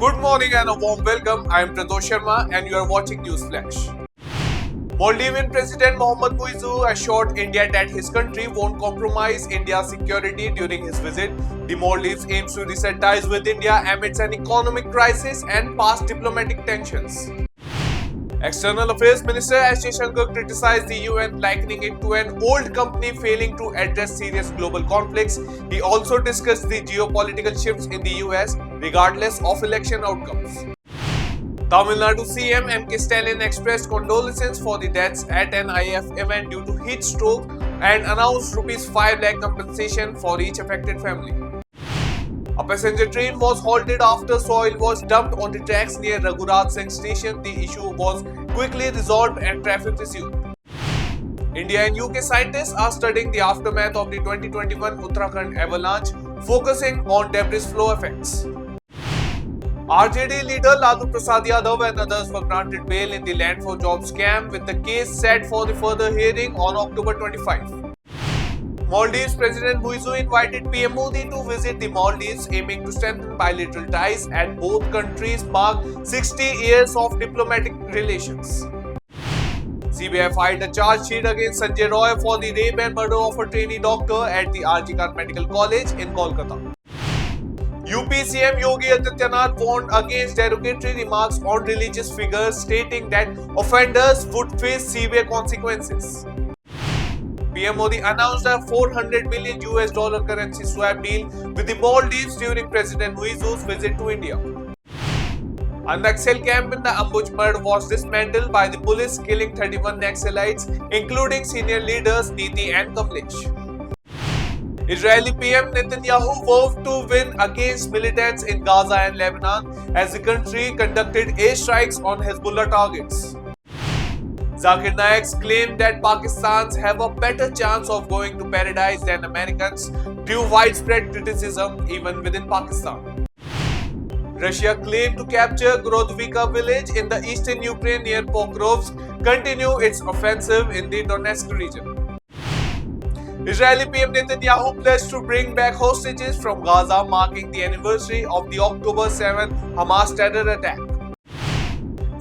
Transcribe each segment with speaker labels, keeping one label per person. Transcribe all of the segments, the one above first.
Speaker 1: Good morning and a warm welcome. I am Pradosh Sharma and you are watching News Flash. Maldivian President Mohammad Muizzu assured India that his country won't compromise India's security during his visit. The Maldives aims to reset ties with India amidst an economic crisis and past diplomatic tensions. External Affairs Minister S. Jaishankar criticized the UN, likening it to an old company failing to address serious global conflicts. He also discussed the geopolitical shifts in the US regardless of election outcomes. Tamil Nadu CM M.K. Stalin expressed condolences for the deaths at an IF event due to heat stroke and announced ₹5 lakh compensation for each affected family. A passenger train was halted after soil was dumped on the tracks near Raghuraj Singh station. The issue was quickly resolved and traffic resumed. India and UK scientists are studying the aftermath of the 2021 Uttarakhand avalanche, focusing on debris flow effects. RJD leader Lalu Prasad Yadav and others were granted bail in the Land for Jobs scam, with the case set for the further hearing on October 25. Maldives President Muizzu invited PM Modi to visit the Maldives, aiming to strengthen bilateral ties as both countries mark 60 years of diplomatic relations. CBI filed a charge sheet against Sanjay Roy for the rape and murder of a trainee doctor at the RG Kar Medical College in Kolkata. UP CM Yogi Adityanath warned against derogatory remarks on religious figures, stating that offenders would face severe consequences. PM Modi announced a $400 million currency swap deal with the Maldives during President Muizzu's visit to India. A Naxal camp in the Ambuj Mud was dismantled by the police, killing 31 Naxalites, including senior leaders Niti and Kamlesh. Israeli PM Netanyahu vowed to win against militants in Gaza and Lebanon as the country conducted airstrikes on Hezbollah targets. Zakir Naik claimed that Pakistanis have a better chance of going to paradise than Americans, due widespread criticism even within Pakistan. Russia claimed to capture Gorodovka village in the eastern Ukraine near Pokrovsk, continue its offensive in the Donetsk region. Israeli PM Netanyahu pledged to bring back hostages from Gaza, marking the anniversary of the October 7 Hamas terror attack.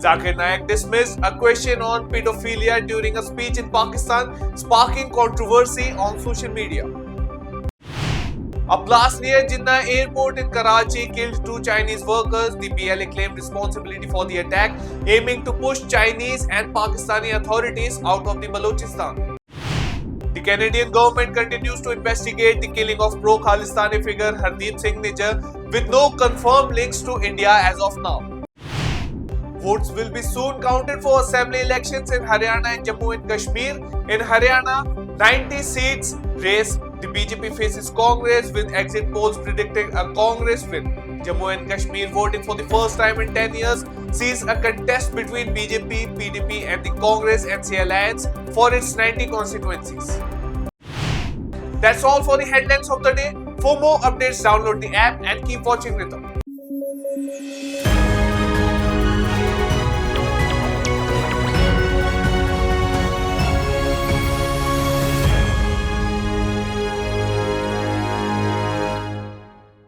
Speaker 1: Zakir Naik dismissed a question on pedophilia during a speech in Pakistan, sparking controversy on social media. A blast near Jinnah airport in Karachi killed 2 Chinese workers. The PLA claimed responsibility for the attack, aiming to push Chinese and Pakistani authorities out of the Balochistan. The Canadian government continues to investigate the killing of pro-Khalistani figure Hardeep Singh Nijjar, with no confirmed links to India as of now. Votes will be soon counted for assembly elections in Haryana and Jammu and Kashmir. In Haryana, 90 seats race. The BJP faces Congress, with exit polls predicting a Congress win. Jammu and Kashmir, voting for the first time in 10 years, sees a contest between BJP, PDP and the Congress-NC alliance for its 90 constituencies. That's all for the headlines of the day. For more updates, download the app and keep watching Rhythm.